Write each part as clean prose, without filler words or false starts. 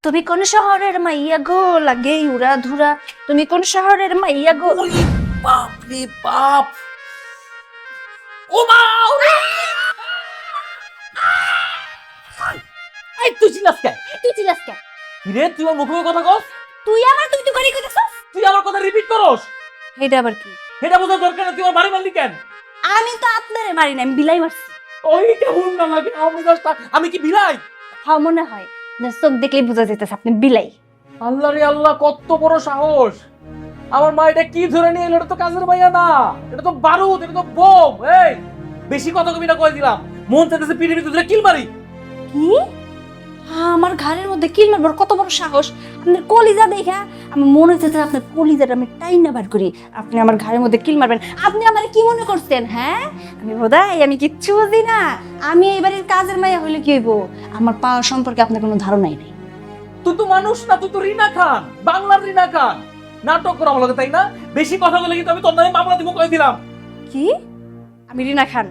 তুমি কোন শহরের মাইয়া গো লাগে উড়া ধুরা? তুমি কোন শহরের মাইয়া গো? বাপ রে বাপ! ও মা! এই তুই চিল্লাস কেন? তুই চিল্লাস কেন? কিরে তুই আমার মুখে কথা কস? তুই আমার তুই তো করি কইতাছস। তুই আমার কথা রিপিট করস? এটা আবার কি? এটা বোঝার দরকার না, তুই আমার বাড়ি মারলি কেন? আমি তো আপনারে মারি না, আমি বিলাই মারছি। ওইটা হুন না লাগে আমি কি বিলাই? হ্যাঁ মনে হয় না, চোখ দেখলেই বোঝা যাইতেছে আপনি বিলাই। আল্লাহ রে আল্লাহ, কত বড় সাহস! আমার মা এটা কি ধরে নিয়ে এলো? এটা তো কাজের মাইয়া না, এটা তো বারুদ, এটা তো বোম। এই বেশি কথা কবি না, কই দিলাম। মন চাইতেছে পিঠে পিঠে ধরে কিল মারি। কি? আমার ঘরের মধ্যে কিল মারবার কত বড় সাহস! আপনার কলিজা দেখা আমার মনে হচ্ছে আপনার কলিজাটা আমি টাইনা বার করি। আপনি আমার ঘরের মধ্যে কিল মারবেন? আপনি আমার কি মনে করছেন? হ্যাঁ আমি বোধহয় আমি কিচ্ছু বুঝি না। আমি এই বাড়ির কাজের মাইয়া হইলে কি হইব? আমার পাওয়া সম্পর্কে আপনার কোনো ধারণাই নেই। তুই তো মানুষ না, তুই তো রিনা খান, বাংলার রিনা খান। নাটক করা আমাকে, তাই না? বেশি কথা বলে কিন্তু আমি তোর নামে মামলা দিব, কই দিলাম। কি? আমি রিনা খান?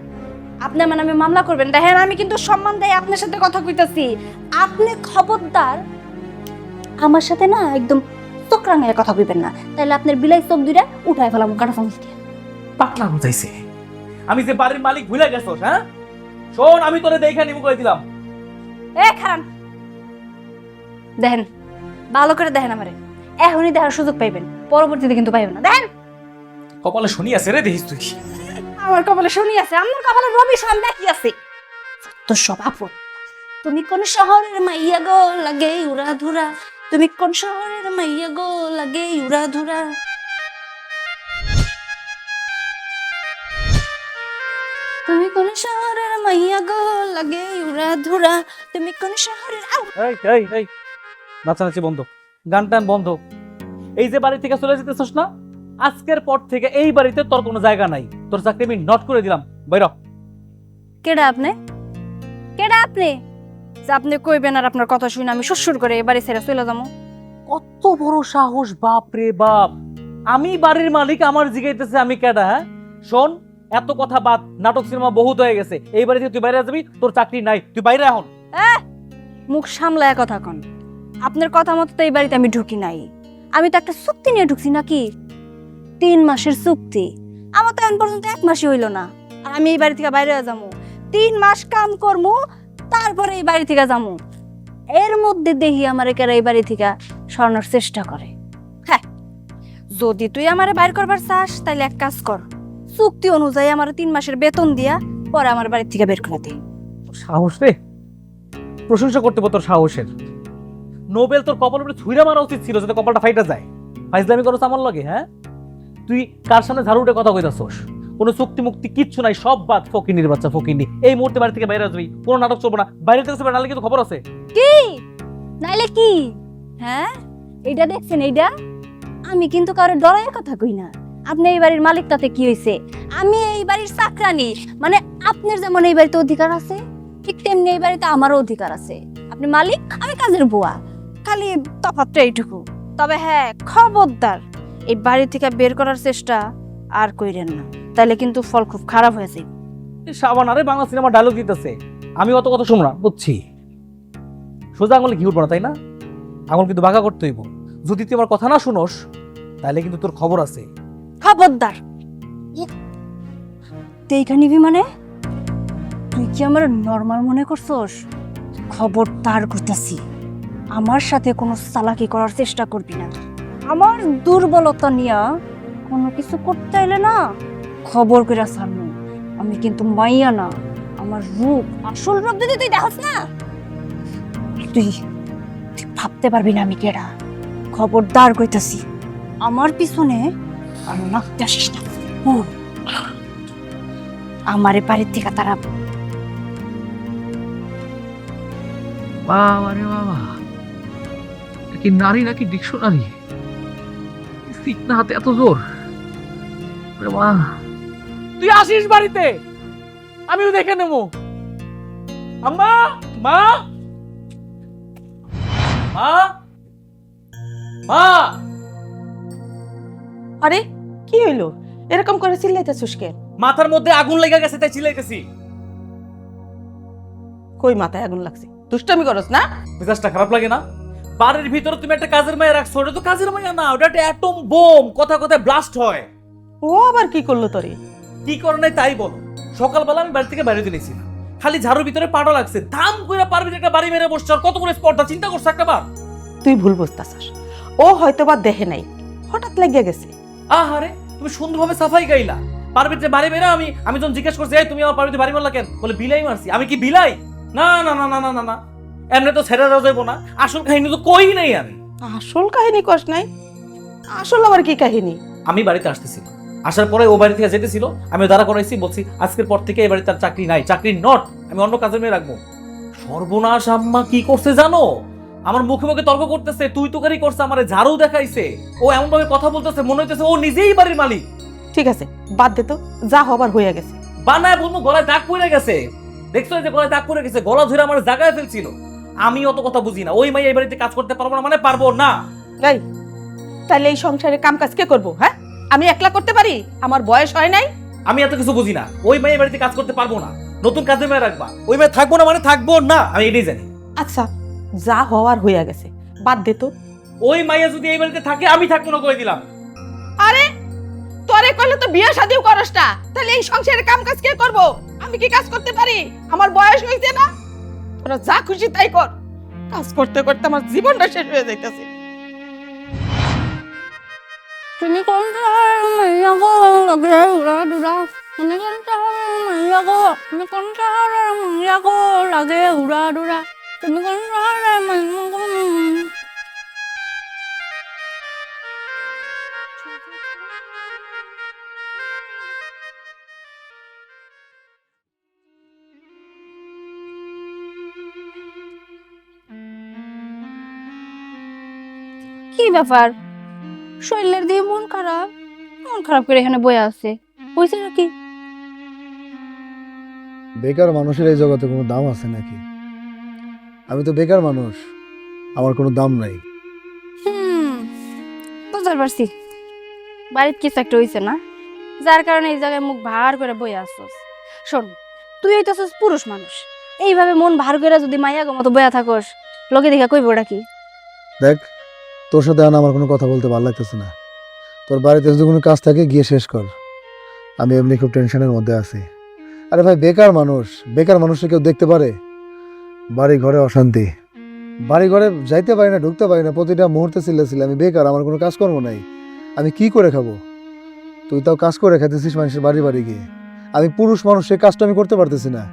আপনি আমার নামে মামলা করবেন? দেখেন আমি কিন্তু সম্মান দেয় আপনার সাথে কথা কইতাছি। আপনি খবরদার আমার সাথে না একদম চোখ রাঙায় কথা কইবেন না, তাইলে আপনার বিলাই চোখ দুইটা উঠায় ফেলাম কাটা চামচ দিয়ে। পাকলা বুঝাইছে। আমি যে বাড়ির মালিক ভুলে গেছস? হ্যাঁ শোন, আমি তোরে দেখা নিব, কই দিলাম। এ খান, দেখেন ভালো করে দেখেন আমারে। এখনই দেখার সুযোগ পাইবেন, পরবর্তীতে কিন্তু পাইবেন না। দেখেন কপালে শনি আছে রে, দেখিস তুই। আমার কপালে শনি আছে, আমার কপালে রবি সামনে কি আছে? তো সব আপন। তুমি কোন শহরের মাইয়া গো লাগে উড়া ধুরা? তুমি কোন শহরের মাইয়া গো লাগে উড়া ধুরা? তুমি কোন শহরের মাইয়া গো লাগে উড়া ধুরা? তুমি কোন শহরের এই নাচানাচি বন্ধ, গান টান বন্ধ। এই যে বাড়ি থেকে চলে যেতেছস না, আজকের পর থেকে এই বাড়িতে তোর কোনো জায়গা নাই। তোর চাকরি আমি নট করে দিলাম, বাইর হ। কেডা আপনি? কেডা আপনি যে আপনি কইবেন আর আপনার কথা শুনে আমি শ্বশুর করে এবারে ছেড়ে চলে যাবো? কত বড় সাহস! বাপ রে বাপ! আমি বাড়ির মালিক, আমার জিগাইতেছে আমি কেডা? হ্যাঁ শোন, এত কথা বাদ, নাটক সিনেমা বহুত হয়ে গেছে। এই বাড়ি থেকে তুই বাইরে যাবি, তোর চাকরি নাই, তুই বাইরে এখন। মুখ সামলায় কথা কন। আপনার কথা মতো তো এই বাড়িতে আমি ঢুকি নাই। আমি তো একটা চুক্তি নিয়ে ঢুকছি নাকি? 3 মাসের চুক্তি। আমার তো এখন পর্যন্ত 1 মাসই হইল না, আর আমি এই বাড়ি থেকে বাইরে যাবো। 3 মাস কাম করবো, তারপরে এই বাড়ি থেকে যাবো। এর মধ্যে দেখি আমার একেরা এই বাড়ি থেকে সরানোর চেষ্টা করে। হ্যাঁ, যদি তুই আমারে বাইর করবার চাস তাহলে এক কাজ কর, চুক্তি অনুযায়ী আমার 3 মাসের বেতন দিয়া পরে আমার বাড়ি থেকে বের করে দে। সাহস রে, প্রশংসা করতে হবে তোর সাহসের। নোবেল তোর কপালের উপরে ছুঁড়ে মারা উচিত ছিল, যাতে কপালটা ফাইটা যায়। ফাইজলামি করছ আমার লাগে? হ্যাঁ তুই কার সামনে ঝাড়ু উঠে কথা কইতাছস? কোনো চুক্তি মুক্তি কিচ্ছু নাই, সব বাদ। ফকিনির বাচ্চা ফকিনি। এই মুহূর্তে বাড়ি থেকে বাইরে আসবি, কোনো নাটক চলবে না। বাইরে থেকে নাহলে কিন্তু খবর আছে। কি নাইলে কি? হ্যাঁ এইটা দেখছেন? এইটা আমি কিন্তু কারো ডরাইয়ের কথা কই না। আপনি এই বাড়ির মালিক, তাতে কি হইছে? আমি এই বাড়ির চাকরানি। মানে আপনার যেমন এই বাড়িতে অধিকার আছে, ঠিক তেমনি এই বাড়িতে আমারও অধিকার আছে। আপনি মালিক, আমি কাজের বুয়া, খালি তফাৎটা এইটুকু। তবে হ্যাঁ খবরদার এই বাড়ি থেকে বের করার চেষ্টা আর কইরেন না, তাইলে কিন্তু ফল খুব খারাপ হয়ে যায়। সাবান আরে বাংলা সিনেমা ডায়লগ দিতেছে, আমি অত কথা শুনবো না, বুঝছি। সোজা আঙুলে ঘি উঠবো না, তাই না? আঙুল কিন্তু বাঁকা করতে হইব। যদি তুই আমার কথা না শুনোস, তাহলে কিন্তু তোর খবর আছে। খবরদার দেখা নিবি মানে? তুই কি আমার নরমাল মনে করছস? খবরদার করতেছি, আমার সাথে কোনো চালাকি করার চেষ্টা করবি না। আমার দুর্বলতা নিয়ে কোনো কিছু করতে এলে না, খবর করে সামনে। আমি কিন্তু মাইয়া না, আমার রূপ, আসল রূপ যদি তুই দেখাস না, তুই ভাবতে পারবি না আমি কেডা। খবরদার কইতাছি, আমার পিছনে আর নাকতে আসিস না। আমারে বাড়ির থেকে তারা বাবা রে বাবা, কি নারী নাকি ডিকশনারি? ফিটনা হাতে এত জোর! তুই আসিস বাড়িতে, আমিও দেখে নেবো। আম্মা, মা, মা, মা। আরে কি হইলো? এরকম করে চিল্লাইতেছিস কেন? মাথার মধ্যে আগুন লেগে গেছে, তাই চিল্লাইতেছি। কই মাথায় আগুন লাগছে? দুষ্টামি করস না? মেজাজটা খারাপ লাগে না? বাড়ির ভিতরে তুমি একটা কাজের মেয়ে রাখছো, ওটা তো কাজের মেয়ে না, ওটা একটা অ্যাটম বোম, কথা কথায় ব্লাস্ট হয়। ও আবার কি করলো তোরে? কি করে নাই তাই বলো। সকালবেলা আমি বাড়ি থেকে বাইরে দিয়েছি না, খালি ঝাড়ুর ভিতরে পাটা লাগছে, দাম করে পারবি একটা বাড়ি মেরে বসছে, আর কত করে স্পর্ধা চিন্তা করছো একটা বার? তুই ভুল বুঝতাছস। ও হয়তো বা দেখে নাই, হঠাৎ লেগে গেছে। আহারে, তুমি সুন্দরভাবে সাফাই গাইলা, পারবিতে বাড়ি মেরে আমি যখন জিজ্ঞেস করছি এই তুমি আমার পারবিতে বাড়ি মারলা কেন, বলে বিলাই মারছি। আমি কি বিলাই? না না না না না না না, এমনি তো ছেড়ে দেওয়া যাবো না, আসল কাহিনী তো কই নাই আমি। আসল কাহিনী কস নাই? আসল আবার কি কাহিনী? আমি বাড়িতে আসতেছিলাম, আসার পরে ও বাড়ি থেকে যেতেছিল, আমি দাঁড়া করাইছি, বলছি আজকের পর থেকে এই বাড়িতে আর চাকরি নাই, চাকরি নট, আমি অন্য কাজের মেয়ে রাখবো। সর্বনাশ, আম্মা কি করছে জানো? আমার মুখে মুখে তর্ক করতেছে, তুই তোকারি করছে, আমারে ঝাড়ু দেখাইছে, ও এমন ভাবে কথা বলতেছে মনে হইতেছে ও নিজেই বাড়ির মালিক। ঠিক আছে, বাদ দে তো, যা হবার হইয়া গেছে। বানায় বলবো গলায় দাগ পড়ে গেছে, দেখছো যে গলায় দাগ পড়ে গেছে, গলা ধরে আমার জায়গায় ফেলছিল। আমি অত কথা বুঝি না, ওই মাই এই বাড়িতে কাজ করতে পারবো না মানে পারবো না। এই, তাহলে এই সংসারে কাম কাজ কে করবো? হ্যাঁ, আমি একলা করতে পারি? আমার বয়স হয় নাই? আমি এত কিছু বুঝি না, ওই মাই এই বাড়িতে কাজ করতে পারবো না, নতুন কাজের মেয়ে রাখবা, ওই মেয়ে থাকবো না মানে থাকবো না, আমি এটাই জানি। আচ্ছা, যা হওয়ার হইয়া গেছে, বাদ দে তো। ওই মাইয়া যদি এই বাড়িতে থাকে আমি থাকবো না, করে দিলাম। আরে, তোরে কইলে তো বিয়ে শাদিও করস না, তাহলে এই সংসারে কাম কাজ কে করবো? আমি কি কাজ করতে পারি? আমার বয়স হইছে না? তোরা যা খুশি তাই কর, কাজ করতে করতে আমার জীবনটা শেষ হয়ে যাইতেছে। তুমি কোন শহরের মাইয়া গো লাগে উড়া দুরা, তুমি কোন শহরের মাইয়া গো, তুমি কোন শহরের মাইয়া গো লাগে উড়া দুরা, তুমি কোন শহরের মাইয়া গো। কি ব্যাপার, শরীরের দিয়ে মন খারাপ, মন খারাপ করে এখানে বয়ে আছে, হয়েছে নাকি? বেকার মানুষের এই জগতে কোনো দাম আছে নাকি? আমি তো বেকার মানুষ, আমার কোনো দাম নাই। বুঝতে পারছি, বাড়ির কিছু একটা হয়েছে না, যার কারণে এই জায়গায় মুখ ভার করে বয়ে আসছস। শোন, তুই হইতেছস পুরুষ মানুষ, এইভাবে মন ভার করে যদি মাইয়া গো মতো বয়া থাকস, লোকে দেখা কইব ওটা কি? দেখ, তোর সাথে আর আমার কোনো কথা বলতে ভালো লাগতেছে না। তোর বাড়িতে যদি কোনো কাজ থাকে গিয়ে শেষ কর, আমি এমনি খুব টেনশনের মধ্যে আছি। আরে ভাই, বেকার মানুষ, বেকার মানুষকে কেউ দেখতে পারে? বাড়ি ঘরে অশান্তি, বাড়ি ঘরে যাইতে পারি না, ঢুকতে পারি না, প্রতিটা মুহূর্তে চিল্লাছিল আমি বেকার, আমার কোনো কাজকর্ম নাই, আমি কি করে খাবো? তুই তাও কাজ করে খাইতেছিস মানুষের বাড়ি বাড়ি গিয়ে, আমি পুরুষ মানুষ, সে কাজটা আমি করতে পারতেছি না।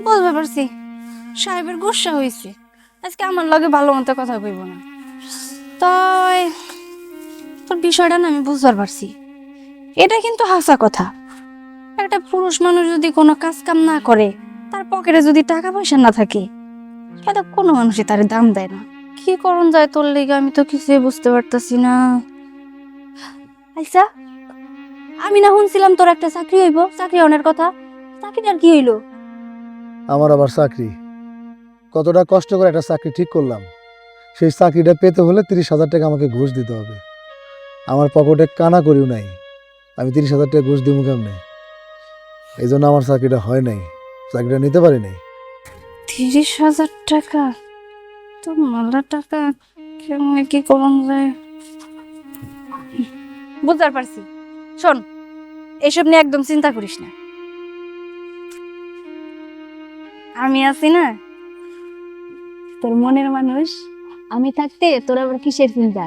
বুঝতে পারছি, সাহেবের গুসা হয়েছে, আজকে আমার লগে ভালো মতো কথা কইব না। তাই তোর বিষয়টা না আমি বুঝতে পারছি, এটা কিন্তু হাসা কথা। একটা পুরুষ মানুষ যদি কোনো কাজ কাম না করে, তার পকেটে যদি টাকা পয়সা না থাকে, এটা কোনো মানুষই তার দাম দেয় না। কি করণ যায় তোর লেগে আমি তো কিছুই বুঝতে পারতাছি না। আচ্ছা, আমি না শুনছিলাম তোর একটা চাকরি হইব, চাকরি অনের কথা, চাকরিটার কি হইলো? আমার আবার চাকরি? কতটা কষ্ট করে একটা চাকরি ঠিক করলাম, সেই চাকরিটা পেতে হলে 30,000 টাকা আমাকে ঘুষ দিতে হবে। আমার পকেটে কানা করিও নাই, আমি 30,000 টাকা ঘুষ দিব কেমনে? এই জন্য আমার চাকরিটা হয় নাই, চাকরিটা নিতে পারি নাই। 30,000 টাকা? তো মাল্লা টাকা কেমন কি করণ যায়? বুঝতে পারছি। শোন, এসব নিয়ে একদম চিন্তা করিস না, আমি আছি না, তোর মনের মানুষ। আমি থাকতে তোর আবার কিসের চিন্তা?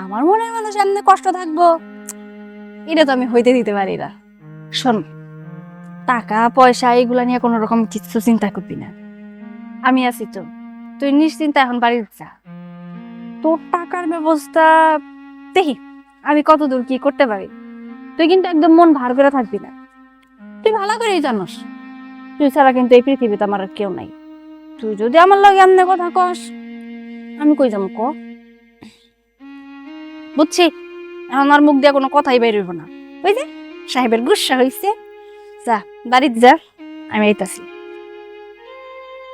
আমার মনের মানুষ এমনি কষ্ট থাকবো, এটা তো আমি হইতে দিতে পারি না। শোন, টাকা পয়সা এগুলা নিয়ে কোনো রকম কিছু চিন্তা করবি না, আমি আছি তো, তুই নিশ্চিন্তা এখন বাড়ি যা। তোর টাকার ব্যবস্থা দেখি আমি কত দূর কি করতে পারি। তুই কিন্তু একদম মন ভার করে থাকবি না, তুই ভালো করেই জানোস তুই ছাড়া কিন্তু এই পৃথিবীতে আমার আর কেউ নাই। তুই যদি আমার লগে এমনি কথা কস, আমি কই যাম ক? বুঝছি, এখন আর মুখ দিয়ে কোনো কথাই বের হইব না। ওই যে সাহেবের গুসা হইছে, যা বাড়িতে যা, আমি আইতাছি।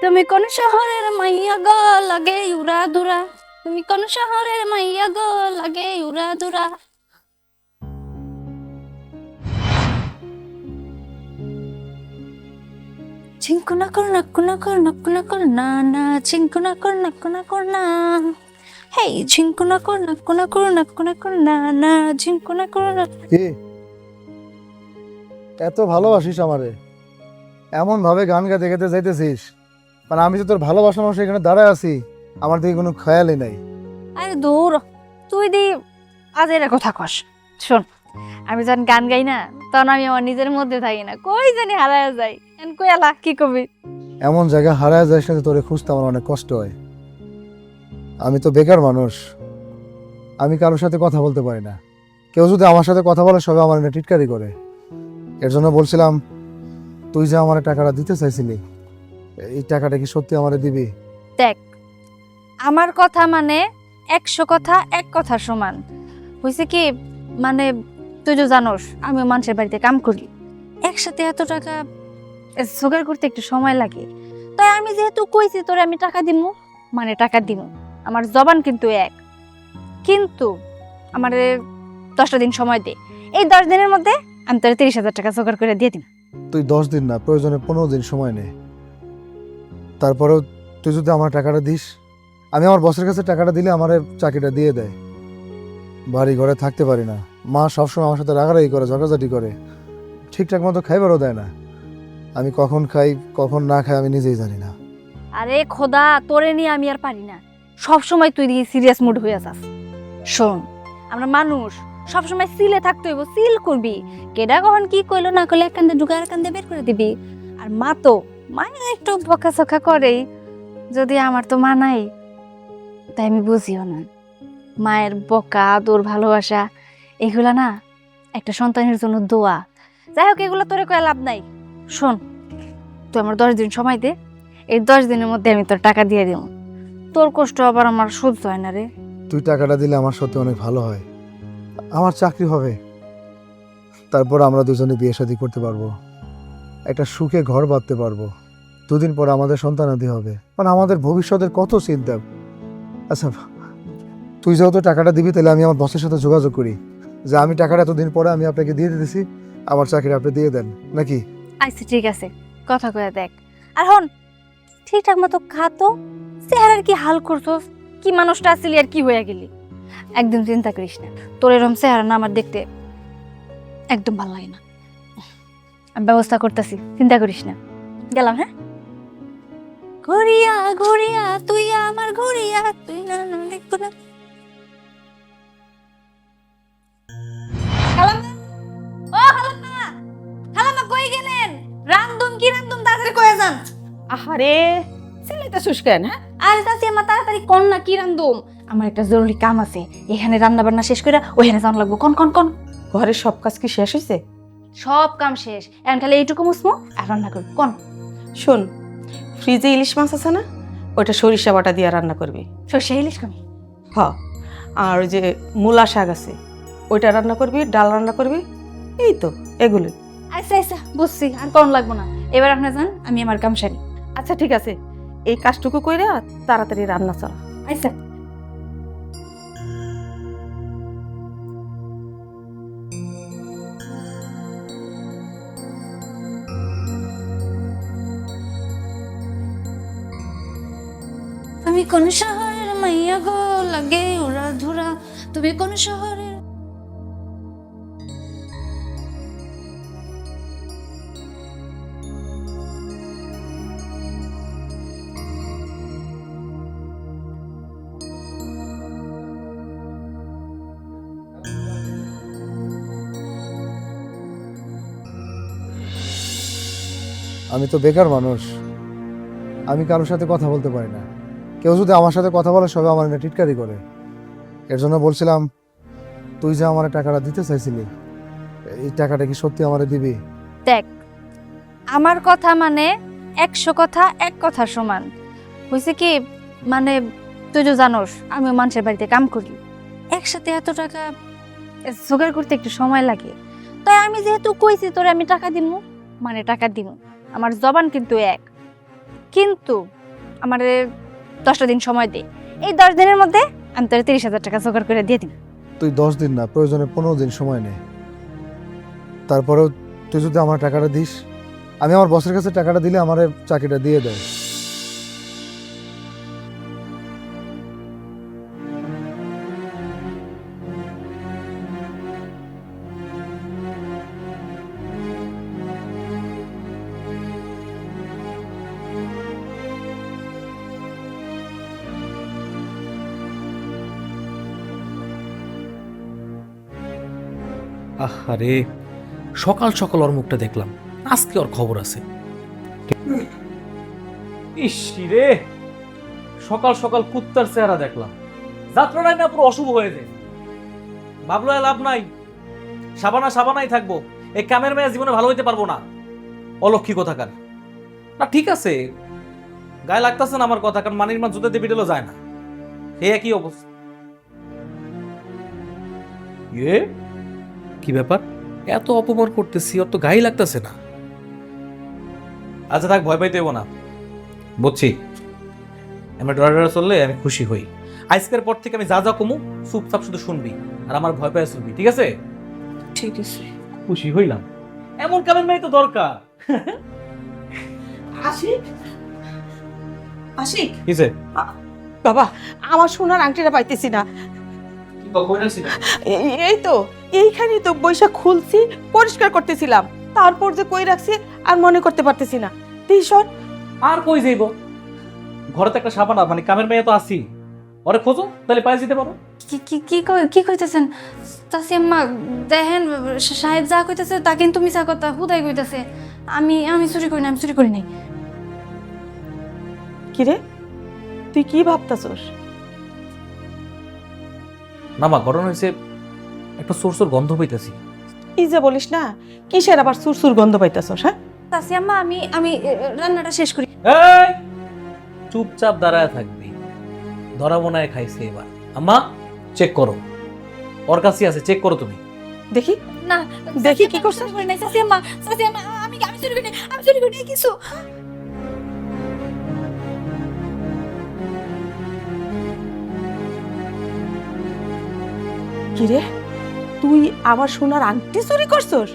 তুমি কোন শহরের মাইয়া গো লাগে উড়া দুরা, তুমি কোন শহরের মাইয়া গো লাগে উড়া দুরা। ঝিঙ্কুনা কর নাকুনা কর নাকুনা কর না না ঝিঙ্কুনা কর নাকুনা কর না হেই ঝিঙ্কুনা কর নাকুনা কর নাকুনা কর না না ঝিঙ্কুনা কর না। কি এত ভালোবাসিস আমারে, এমন ভাবে গান গাইতে গাইতে যাইতেছিস, মানে আমি তো তোর ভালোবাসা মানুষ এখানে দাঁড়ায় আছি, আমার দিকে কোনো খেয়ালই নাই। আরে দূর, তুই দি আজ এর কথা কস। শোন, আমি যখন গান গাই না তখন আমি আমার নিজের মধ্যে থাকি না, কই জানি হারায় যাই। কই আলা কি কবি? এমন জায়গা হারায় যাস না যে তোরে খুঁজতে আমার অনেক কষ্ট হয়। আমি তো বেকার মানুষ, আমি কারোর সাথে কথা বলতে পারি না। কেউ যদি আমার সাথে কথা বলে সবাই আমার এটা টিটকারি করে। এর জন্য বলছিলাম, তুই যে আমার টাকাটা দিতে চাইছিলি, এই টাকাটা কি সত্যি আমারে দিবি? দেখ, আমার কথা মানে 100 কথা এক কথার সমান। হয়েছে কি, মানে তুই তো জানোস আমি মানুষের বাড়িতে কাম করি, একসাথে এত টাকা জোগাড় করতে একটু সময় লাগে। তাই আমি যেহেতু কইছি তোরে আমি টাকা দিমু, মানে টাকা দিমু। আমার জবান কিন্তু এক, কিন্তু আমার 10টা দিন সময় দে। এই 10 দিনের মধ্যে আমি তোর 30,000 টাকা জোগাড় করে দিয়ে দিন। তুই 10 দিন না, প্রয়োজনে 15 দিন সময় নে। তারপরেও তুই যদি আমার টাকাটা দিস, আমি আমার বসের কাছে টাকাটা দিলে আমার চাকরিটা দিয়ে দেয়। বাড়ি ঘরে থাকতে পারি না, মা সবসময় আমার সাথে রাগারাগি করে, ঝগড়াঝাটি করে, ঠিকঠাক মতো খাইবারও দেয় না। আমি কখন খাই কখন না খাই আমি নিজেই জানি না। আরে খোদা, তোরে নিয়ে আমি আর পারি না। সব সময় তুই দিয়ে সিরিয়াস মুড হয়ে যাস। শোন, আমরা মানুষ, সব সময় সিলে থাকতে হইব, সিল করবি। কেডা কখন কি কইলো না কইলো এক কান্দে ঢুকে আর কান্দে বের করে দিবি। আর মা তো একটু বকাঝকা করেই, যদি আমার তো মা নাই, তাই আমি বুঝিও না। মায়ের বকা, আদর, ভালোবাসা এগুলা না একটা সন্তানের জন্য দোয়া। যাই হোক, এগুলো তোরে কয়ে লাভ নাই। শোন, তুই আমার 10 দিন সময় দে, এই 10 দিনের মধ্যে আমি তোর টাকা দিয়ে দিব। তোর কষ্ট আবার আমার সহ্য হয় না রে। তুই টাকাটা দিলে আমার সত্যি অনেক ভালো হয়, আমার চাকরি হবে, তারপর আমরা দুজনে বিয়ে শাদী করতে পারবো, একটা সুখে ঘর বাঁধতে পারবো। 2 দিন পর আমাদের সন্তানাদি হবে, মানে আমাদের ভবিষ্যতের কত চিন্তা। আচ্ছা, তুই যেহেতু টাকাটা দিবি, তাহলে আমি আমার বসের সাথে যোগাযোগ করি যে আমি টাকাটা এতদিন পরে আমি আপনাকে দিয়ে দিতেছি, আমার চাকরি আপনি দিয়ে দেন নাকি? আচ্ছা ঠিক আছে, কথা কয়ে দেখ। আর হন, ঠিকঠাক মতো খাতো, চেহারার কি হাল করছস, কি মানুষটা আসলি আর কি হয়ে গেলি। একদম চিন্তা করিস না, তোর এরকম চেহারা না আমার দেখতে একদম ভালো লাগে না। আমি ব্যবস্থা করতেছি, চিন্তা করিস না। গেলাম, হ্যাঁ? ঘুরিয়া ঘুরিয়া তুই আমার ঘুরিয়া তুই না না দেখবো না। খালাম্মা, ও খালাম্মা, খালাম্মা কই গেলেন? রান্দুম কি রান্দুম, তাড়াতাড়ি কয়ে যান। আহারে ছেলেটা শুষ্কেন, হ্যাঁ? আরে চাচি, আমার তাড়াতাড়ি কোন না কি রান্দুম, আমার একটা জরুরি কাম আছে, এখানে রান্না বান্না শেষ করে ওখানে যাওয়া লাগবো। কোন কোন কোন ঘরের সব কাজ কি শেষ হয়েছে? সব কাম শেষ, এখন খালি এইটুকু মুসমো আর রান্না করবো। কোন শোন, ফ্রিজে ইলিশ মাছ আছে না, ওইটা সরিষা বাটা দিয়ে রান্না করবি। সর্ষে ইলিশ কমি। হ, আর ওই যে মূলা শাক আছে, ওইটা রান্না করবি, ডাল রান্না করবি, এই তো এগুলো। আচ্ছা আচ্ছা বুঝছি, আর কোন লাগবো না। এবার আপনি যান, আমি আমার কাম সারি। আচ্ছা ঠিক আছে, এই কাজটুকু কইরা তাড়াতাড়ি রান্না চলা। আচ্ছা। তুমি কোন শহরের মাইয়া গো, লাগে ওরা ধুরা, তুমি কোন শহরের। আমি তো বেকার মানুষ, আমি কারোর সাথে কথা বলতে পারি না। কেউ যদি আমার সাথে কথা বলে সবাই আমার এটা টিটকারি করে। এর জন্য বলছিলাম, তুই যে আমার টাকাটা দিতে চাইছিলি, এই টাকাটা কি সত্যি আমারে দিবি? দেখ, আমার কথা মানে 100 কথা এক কথার সমান। হয়েছে কি, মানে তুই তো জানোস আমি মানুষের বাড়িতে কাম করি, একসাথে এত টাকা জোগাড় করতে একটু সময় লাগে। তাই আমি যেহেতু কইছি তোরে আমি টাকা দিমু, মানে টাকা দিমু। আমার জবান কিন্তু এক, কিন্তু আমার 10টা দিন সময় দে। এই 10 দিনের মধ্যে আমি তোর 30,000 টাকা জোগাড় করে দিয়ে দিন। তুই 10 দিন না, প্রয়োজনে 15 দিন সময় নে। তারপরেও তুই যদি আমার টাকাটা দিস, আমি আমার বসের কাছে টাকাটা দিলে আমার চাকরিটা দিয়ে দেয়। আরে সকাল সকাল ওর মুখটা দেখলাম, আজকে ওর খবর আছে। ইসিরে সকাল সকাল কুত্তার চেহারা দেখলাম, যাত্রাটাই না পুরো অশুভ হয়ে যায়। ভাবলো লাভ নাই, সাবানাই থাকবো, এই কামের মেয়ে জীবনে ভালো হইতে পারবো না। অলক্ষী কোথাকার। না ঠিক আছে, গায়ে লাগতেছে না আমার কথা, কারণ মানির মা জুতাতে বিটেলো যায় না, এই একই অবস্থা। কি ব্যাপার, এত অপমান করতেছি, ওর তো গায়ে লাগতেছে না। আচ্ছা থাক, ভয় পাইতে হবো না, বুঝছি। আমার ডরাডরা চললে আমি খুশি হই। আজকের পর থেকে আমি যা যা কমু চুপচাপ শুধু শুনবি, আর আমার ভয় পায় শুনবি, ঠিক আছে? ঠিক আছে। খুশি হইলাম, এমন কামের মেয়ে তো দরকার। আশিক, আশিক কিসে? বাবা, আমার সোনার আংটিটা পাইতেছি না। এই তো এইখানেই তো বৈশাখ খুলছি, পরিষ্কার করতেছিলাম, তারপর যে কই রাখছি আর মনে করতে পারতেছি না। ভীষণ আর কই যাইব, ঘরে তো একটা সাবানা, মানে কামের মেয়ে তো আসি, ওরে খোঁজো, তাহলে পায়ে যেতে পারো। কি কইতেছেন চাচি আম্মা? দেখেন সাহেব যা কইতেছে তা কিন্তু মিছা কথা, হুদাই কইতেছে। আমি চুরি করি না, আমি চুরি করি নাই। কিরে, তুই কি ভাবতাছস? না মা, ঘটনা হয়েছে একটা সোর্সের গন্ধ পাইতেছি। কি যে বলিস না, কিসের আবার সুরসুর গন্ধ পাইতাছস? হ্যাঁ চাচি আম্মা, আমি রান্নাটা শেষ করি। এই চুপচাপ দাঁড়ায় থাকবি, ধরা মনে খাইছে এবার। আম্মা চেক করো, ওর কাছে আছে, চেক করো তুমি। দেখি না দেখি কি করছ? চুরি করি নাই চাচি আম্মা, আমি চুরি করি নাই, আমি চুরি করি নাই কিছু। কিরে, তুই আমার সোনার আংটি চুরি করছস?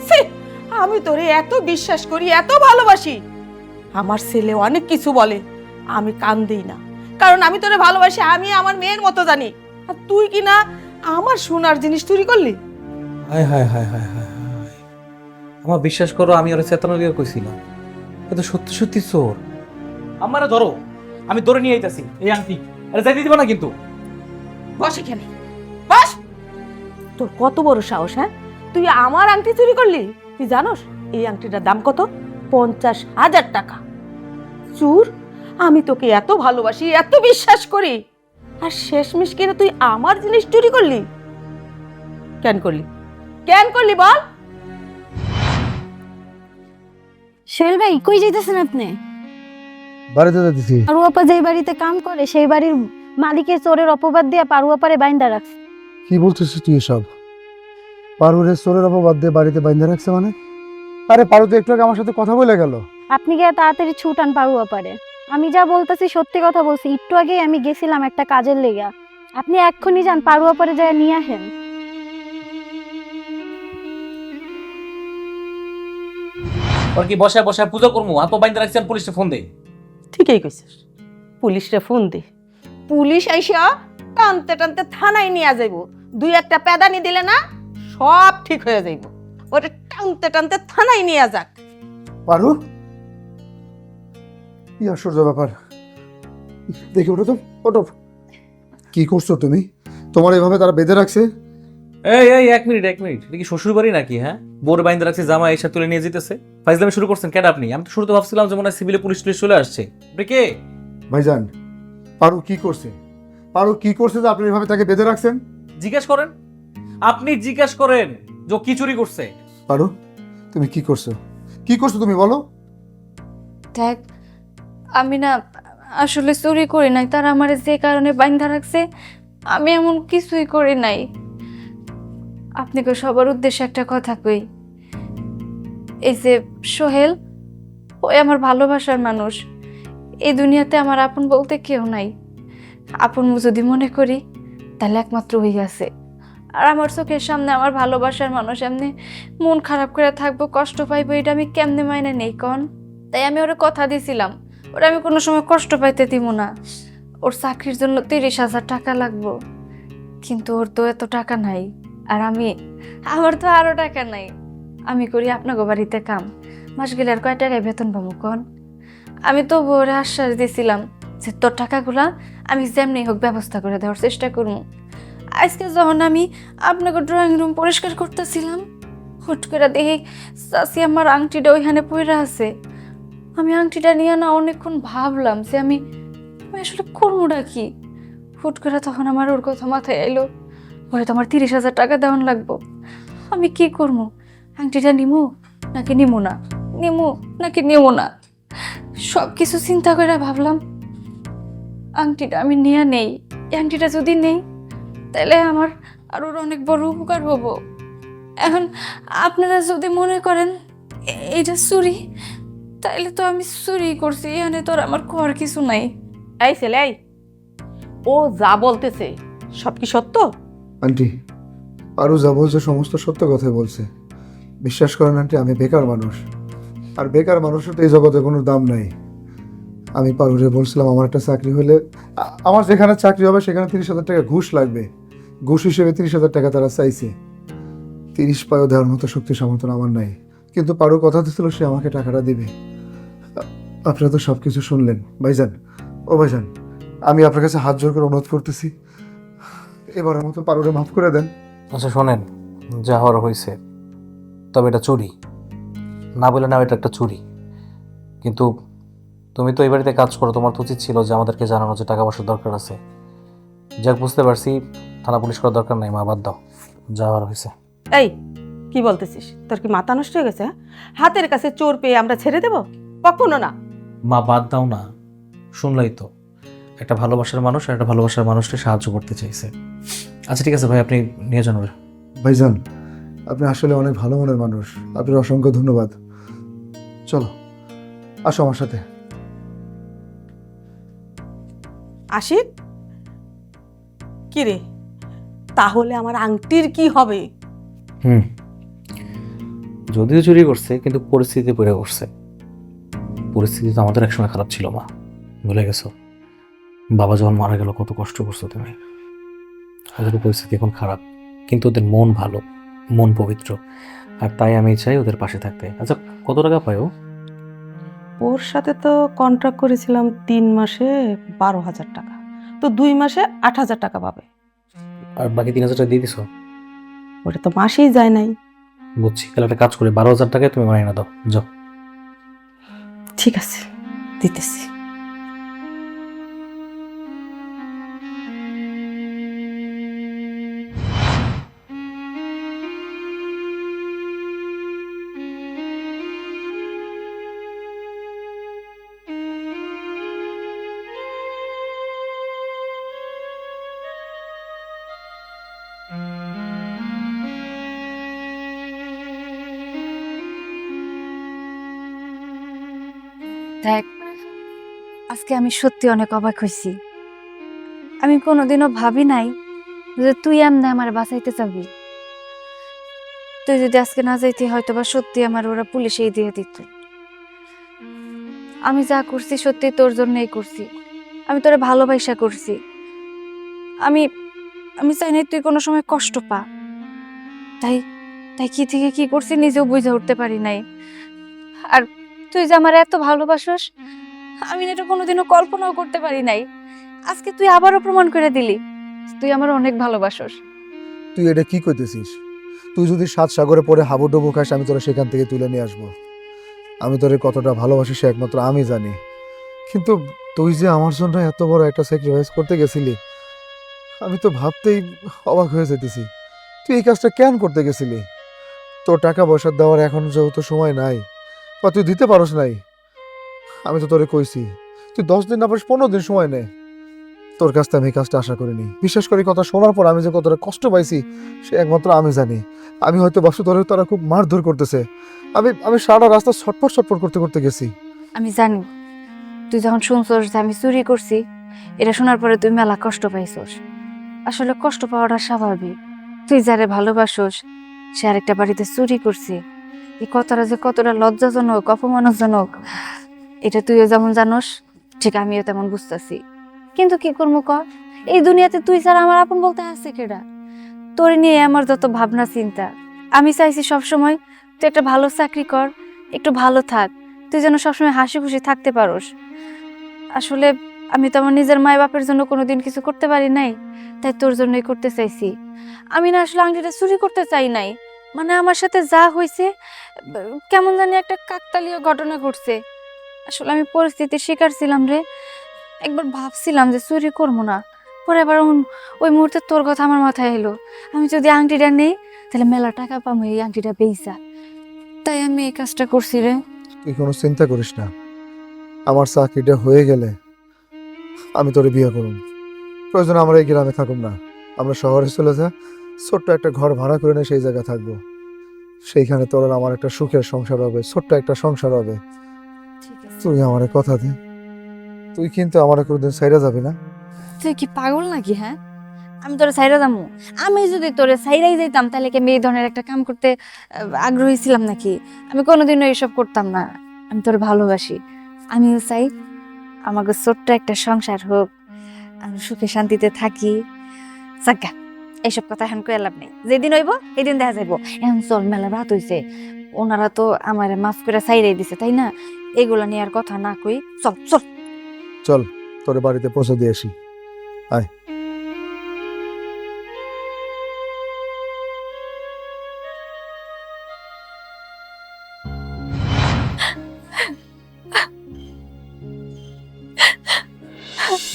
ছি, আমি তোরে এত বিশ্বাস করি, এত ভালোবাসি। আমার ছেলে অনেক কিছু বলে, আমি কান দিই না, কারণ আমি তোরে ভালোবাসি, আমি আমার মেয়ের মতো জানি। আর তুই কি না আমার সোনার জিনিস চুরি করলি? হায় হায় হায় হায় হায় হায়। আমার বিশ্বাস করো, আমি ওরা চেতনা দিয়ে কইছিলাম, এ তো সত্যি সত্যি চোর। আমারে ধরো, আমি ধরে নিয়ে আইতাছি এই আংটি। আরে যাইতে দিব না কিন্তু। বস এখানে, বস। তোর কত বড় সাহস? হ্যাঁ, তুই আমার আংটি চুরি করলি? তুই জানোস এই আংটিটার দাম কত? 50,000 টাকা। চুর, আমি তোকে এত ভালোবাসি, এত বিশ্বাস করি, আর শেষমেশ কিনা তুই আমার জিনিস চুরি করলি? কেন করলি, কেন করলি বল? সোহেল ভাই, কই যাইতেছেন আপনি? বাড়িতে যেতেছি। পারুয়াপা যেই বাড়িতে কাম করে সেই বাড়ির মালিকের চোরের অপবাদ দিয়ে পারুয়াপারে বাইন্দা রাখছে। কি বলতেছিস তুই এসব? পারুরে চোরের অপবাদ দিয়ে বাড়িতে বাইন্ধা রাখছে মানে? আরে পারু তো একটু আগে আমার সাথে কথা বলে গেল। আপনি গিয়ে তাড়াতাড়ি ছুটান পারুয়াপারে। আমি যা বলতেছি সত্যি কথা বলছি, একটু আগেই আমি গেছিলাম একটা কাজের লেগা। আপনি এক্ষুনি যান, পারুয়াপারে যায় নিয়ে আসেন। ওর কি বসায় বসায় পুজো করবো? আপু বাইন্দা রাখছেন, পুলিশে ফোন দে। ঠিকই কইছিস, পুলিশরে ফোন দে। পুলিশ আইসা টানতে টানতে থানায় নিয়ে যাইব। দুই একটা পেদানি দিলে না সব ঠিক হয়ে যাইব। ওরে টানতে টানতে থানায় নিয়ে যাক। পারু, কি আশ্চর্য ব্যাপার! দেখি ওঠো তো, ওঠো। কি করছো তুমি? তোমার এভাবে তারা বেঁধে রাখছে? এই এই এক মিনিট এটা কি শ্বশুর বাড়ি নাকি? হ্যাঁ, বোর বাইন্দা রাখছে, জামা এসে তুলে নিয়ে যেতেছে। ফাইজলামি শুরু করছেন কেন আপনি? আমি তো শুরুতে ভাবছিলাম যে মনে হয় সিভিলে পুলিশ টুলিশ চলে আসছে। আপনি কে? ভাইজান, পারু কি করছে? পারু কি করছে যে আপনি এভাবে তাকে বেঁধে রাখছেন? জিজ্ঞেস করেন, আপনি জিজ্ঞেস করেন যে ও কি চুরি করছে। পারু, তুমি কি করছো? কি করছো তুমি বলো? দেখ, আমি না আসলে চুরি করি নাই, তারা আমার যে কারণে বাইন্ধা রাখছে আমি এমন কিছুই করি নাই। আপনাকে সবার উদ্দেশ্যে একটা কথা কই, এই যে সোহেল, ওই আমার ভালোবাসার মানুষ। এই দুনিয়াতে আমার আপন বলতে কেউ নাই। আপন যদি মনে করি তাহলে একমাত্র হই আছে। আর আমার চোখের সামনে আমার ভালোবাসার মানুষ এমনি মন খারাপ করে থাকবো, কষ্ট পাইবো, এটা আমি কেমনে মাইনে নেই কন? তাই আমি ওরা কথা দিয়েছিলাম, ওরা আমি কোনো সময় কষ্ট পাইতে দিব না। ওর চাকরির জন্য 30,000 টাকা লাগবো, কিন্তু ওর তো এত টাকা নাই, আর আমার তো আরো টাকা নাই। আমি করি আপনাকে বাড়িতে কাম, মাস গেলে আর কয় টাকায় বেতন পাবো কন? আমি তো ওরে আশ্বাস দিয়েছিলাম যে তোর টাকাগুলা আমি যেমনি হোক ব্যবস্থা করে দেওয়ার চেষ্টা করবো। আজকে যখন আমি আপনাকে ড্রয়িং রুম পরিষ্কার করতেছিলাম, হুট করে দেখি চাচি আমার আংটিটা ওইখানে পড়ে আছে। আমি আংটিটা নিয়ে না অনেকক্ষণ ভাবলাম যে আমি আসলে করবোটা কি। হুট করে তখন আমার ওর কথা মাথায় এলো, পরে তো আমার 30,000 টাকা দেওয়ান লাগবো। আমি কি করবো? আংটিটা নিমু নাকি নিমু না, নিমু নাকি নিমু না, সব কিছু চিন্তা করে ভাবলাম আংটিটা আমি নিয়ে নেই। এই আংটিটা যদি নেই তাহলে আমার আর ওর অনেক বড় উপকার হবো। এখন আপনারা যদি মনে করেন এইটা চুরি, তাইলে তো আমি চুরি করছি, এখানে তো আর আমার কর কিছু নাই। এই ছেলে, এই ও যা বলতেছে সব কি সত্য? আন্টি, আরও যা বলছে সমস্ত সত্য কথাই বলছে। বিশ্বাস করেন আন্টি, আমি বেকার মানুষ, আর বেকার মানুষের তো এই জগতে কোনো দাম নাই। আমি পারুরে বলছিলাম আমার একটা চাকরি হলে আমার যেখানে চাকরি হবে সেখানে 30,000 টাকা ঘুষ লাগবে। ঘুষ হিসেবে 30,000 টাকা তারা চাইছে। 30 পায়ও দেওয়ার মতো শক্তি সামর্থ্য আমার নাই, কিন্তু পারু কথা দিচ্ছিল সে আমাকে টাকাটা দিবে। আপনারা তো সব কিছু শুনলেন ভাইজান। ও ভাইজান, আমি আপনার কাছে হাত জোর করে অনুরোধ করতেছি, এবারের মতো পারুরে মাফ করে দেন। আচ্ছা শোনেন, যা হওয়ার হয়েছে, তবে এটা চুরি না বলে না, এটা একটা চুরি। কিন্তু তুমি তো এই বাড়িতে কাজ করো, তোমার তো উচিত ছিল যে আমাদেরকে জানানো যে টাকা পয়সার দরকার আছে। যাক, বুঝতে পারছি, থানা পুলিশ করার দরকার নাই, মা বাদ দাও, যা হওয়ার হয়েছে। এই কি বলতেছিস? তোর কি মাথা নষ্ট হয়ে গেছে? হ্যাঁ? হাতের কাছে চোর পেয়ে আমরা ছেড়ে দেব? কখনো না। মা বাদ দাও না, শুনলাই তো, একটা ভালোবাসার মানুষ আর একটা ভালোবাসার মানুষকে সাহায্য করতে চাইছে। আচ্ছা ঠিক আছে ভাই, আপনি নিয়ে যান ওরা। ভাইজান, আপনি আসলে অনেক ভালো মনের মানুষ, আপনার অসংখ্য ধন্যবাদ। চলো, আসো আমার সাথে। আশিক, কি রে, তাহলে আমার আংটির কি হবে? যদিও চুরি করছে, কিন্তু পরিস্থিতি পড়ে করছে। পরিস্থিতি তো আমাদের একসময় খারাপ ছিল মা, ভুলে গেছো? বাবা যখন মারা গেল কত কষ্ট করছো তুমি। ওদের পরিস্থিতি এখন খারাপ, কিন্তু ওদের মন ভালো, মন পবিত্র, আর তাই আমি চাই ওদের পাশে থাকতে। আচ্ছা, কত টাকা পায় ও? ওর সাথে তো কন্ট্রাক্ট করেছিলাম 3 মাসে 12,000 টাকা, তো 2 মাসে 8,000 টাকা পাবে। আর বাকি 3,000 টাকা দিয়ে দিছো? ওটা তো মাসেই যায় নাই। বুঝছি, তাহলে একটা কাজ করে 12,000 টাকায় তুমি মানিয়ে না দাও, যাও। ঠিক আছে, দিতেছি। দেখ, আজকে আমি সত্যি অনেক অবাক হয়েছি। আমি কোনোদিনও ভাবি নাই যে তুই এমনি আমার বাঁচাইতে চাবি। তুই যদি আজকে না যাইতি, হয়তো বা সত্যি আমার ওরা পুলিশেই দিয়ে দিত। আমি যা করছি সত্যি তোর জন্যই করছি, আমি তোরে ভালোবাসা করছি। আমি আমি চাই নাই তুই কোনো সময় কষ্ট পা। তাই তাই কি থেকে কি করছি নিজেও বুঝে উঠতে পারি নাই। আর তুই যে আমার এত ভালোবাসস, আমি এটা কোনোদিনও কল্পনাও করতে পারি নাই। আজকে তুই আবারও প্রমাণ করে দিলি তুই আমার অনেক ভালোবাসস। তুই এটা কি কইতেছিস? তুই যদি 7 সাগরে পরে হাবুডুবু খাস, আমি তোরা সেখান থেকে তুলে নিয়ে আসবো। আমি তোরে কতটা ভালোবাসি সে একমাত্র আমি জানি। কিন্তু তুই যে আমার জন্য এত বড় একটা স্যাক্রিফাইস করতে গেছিলি, আমি তো ভাবতেই অবাক হয়ে যেতেছি। তুই এই কাজটা কেন করতে গেছিলি? তোর টাকা পয়সা দেওয়ার এখন যেহেতু সময় নাই, বা তুই দিতে পারস নাই। আমি তো তোরে কইছি তুই 10 দিন না পারিস 15 দিন সময় নে। তোর কাছ থেকে আমি এই কাজটা আশা করিনি। বিশ্বাস করি, কথা শোনার পর আমি যে কতটা কষ্ট পাইছি সে একমাত্র আমি জানি। আমি হয়তো বাসু ধরে তারা খুব মারধর করতেছে। আমি সারা রাস্তা ছটফট ছটফট করতে করতে গেছি। আমি জানি তুই যখন শুনছস যে আমি চুরি করছি, এটা শোনার পরে তুই মেলা কষ্ট পাইছস। আসলে কষ্ট পাওয়াটা স্বাভাবিক। তুই তুই যারে ভালোবাসোস সে আরেকটা বাড়িতে চুরি করছে, এই কথাটা যে কতটা লজ্জাজনক অপমানজনক এটা তুইও যেমন জানোস ঠিক আমিও তেমন বুঝতেছি। কিন্তু কি করবো ক, এই দুনিয়াতে তুই ছাড়া আমার আপন বলতে আছে কেডা? তোর নিয়ে আমার যত ভাবনা চিন্তা, আমি চাইছি সবসময় তুই একটা ভালো চাকরি কর, একটু ভালো থাক, তুই যেন সবসময় হাসি খুশি থাকতে পারোস। আসলে আমি তো আমার নিজের মায় বাপের জন্য কোনোদিন কিছু করতে পারি নাই, তাই তোর জন্যই করতে চাইছি। আমি না আসলে আংটিটা চুরি করতে চাই নাই, মানে আমার সাথে যা হয়েছে কেমন জানি একটা কাকতালীয় ঘটনা ঘটছে। আসলে আমি পরিস্থিতির শিকার ছিলাম রে, একবার ভাবছিলাম যে চুরি করবো না, পরে আবার ওই মুহূর্তে তোর কথা আমার মাথায় এলো, আমি যদি আংটিটা নেই তাহলে মেলা টাকা পাবো এই আংটিটা বেইচা, তাই আমি এই কাজটা করছি রে। তুই কোনো চিন্তা করিস না, আমার চাকরিটা হয়ে গেলে আমি তোরে বিয়ে করুম। প্রয়োজন আমরা এই গ্রামে থাকুম না, আমরা শহরে চলে যা, ছোট্ট একটা ঘর ভাড়া করে নিয়ে সেই জায়গায় থাকবো। সেইখানে তোর আর আমার একটা সুখের সংসার হবে, ছোট্ট একটা সংসার হবে। ঠিক আছে। তুই আমার কথা দে, তুই কিন্তু আমার কোনোদিন ছাইরা যাবি না। তুই কি পাগল নাকি? হ্যাঁ, আমি তোরে সাইরা যাবো? আমি যদি তোরে সাইরাই যাইতাম তাহলে কি আমি এই ধরনের একটা কাম করতে আগ্রহী ছিলাম নাকি? আমি কোনোদিনও এসব করতাম না। আমি তোরে ভালোবাসি, আমিও চাই আমাকে ছোট্ট একটা সংসার হোক, আমি সুখে শান্তিতে থাকি। সাজ্ঞা এইসব কথা এখন কয়ে লাভ নেই, যেদিন হইব সেদিন দেখা যাইব। এখন চল, মেলা রাত হইছে, ওনারা তো আমার মাফ করে সাইরাই দিছে, তাই না? এগুলো নিয়ে আর কথা না কই, চল চল। চল তোরে বাড়িতে পৌঁছে দিয়ে আসি, আয়।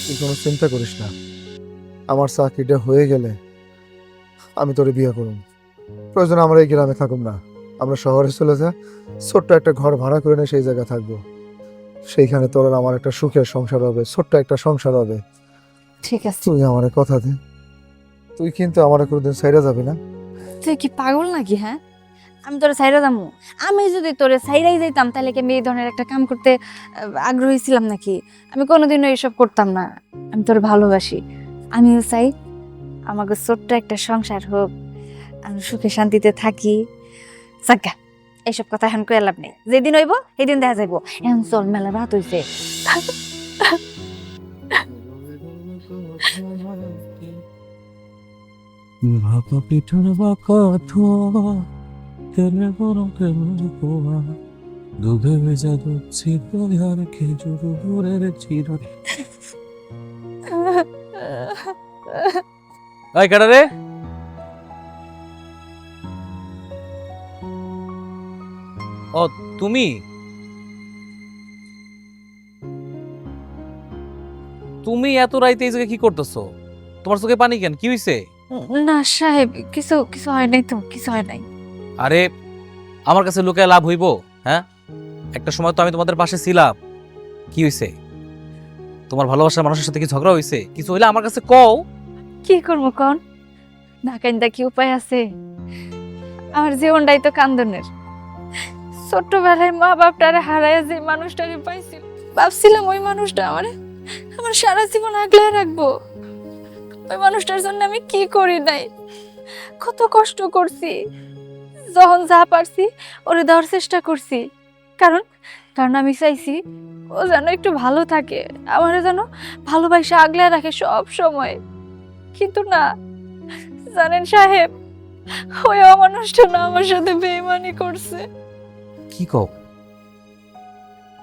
তুই কোনো চিন্তা করিস না, আমার চাকরিটা হয়ে গেলে আমি তোরে বিয়ে করুম। প্রয়োজন আমরা এই গ্রামে থাকুম না, আমরা শহরে চলে যা, ছোট্ট একটা ঘর ভাড়া করে নিয়ে সেই জায়গায় থাকবো। সেইখানে তোর আর আমার একটা সুখের সংসার হবে, ছোট্ট একটা সংসার হবে। ঠিক আছে। তুই আমার কথা দে, তুই কিন্তু আমার কোনোদিন ছাইরা যাবি না। তুই কি পাগল নাকি? হ্যাঁ, আমি তোরে সাইরা যাবো? আমি যদি তোরে সাইরাই যাইতাম তাহলে কি আমি এই ধরনের একটা কাম করতে আগ্রহী ছিলাম নাকি? আমি কোনোদিনও এসব করতাম না। আমি তোরে ভালোবাসি, আমিও চাই আমাকে ছোট্ট একটা সংসার হোক, আমি সুখে শান্তিতে থাকি। সাজ্ঞা এইসব কথা এখন কয়ে লাভ নেই, যেদিন হইব সেদিন দেখা যাইব। এখন চল, মেলা রাত হইছে। ভাপা পিঠুর বাঁকা ধোয়া, তেলে গরম তেমন পোয়া, দুধে ভেজা দুধ ছিল আর খেজুর গুড়ের চির। এই কাটা রে? ও তুমি? তুমি এত রাইতে এই জায়গায় কি করতেছো? তোমার চোখে পানি কেন? কি হইছে? না সাহেব, কিছু কিছু হয় নাই তো, কিছু হয় নাই। আরে আমার কাছে লুকায় লাভ হইব? হ্যাঁ, একটা সময় তো আমি তোমাদের পাশে ছিলাম। কি হইছে? তোমার ভালোবাসার মানুষের সাথে কি ঝগড়া হইছে? কিছু হইলে আমার কাছে কও। কি করবো কন, না কান্দা কি উপায় আছে? আমার জীবনটাই তো কান্দনের। ছোট্টবেলায় মা বাপটারে হারায় যে মানুষটাকে পাইছিল, ভাবছিলাম ওই মানুষটা আমার সারা জীবন আগলে রাখবো। ওই মানুষটার জন্য আমি কি করি নাই, কত কষ্ট করছি, যখন যা পারছি ওরে দেওয়ার চেষ্টা করছি। কারণ কারণ আমি চাইছি ও যেন একটু ভালো থাকে, আমার যেন ভালোবাসা আগলে রাখে সব সময়। কিন্তু না, জানেন সাহেব, ওই অমানুষটা না আমার সাথে বেইমানি করছে। কি কও?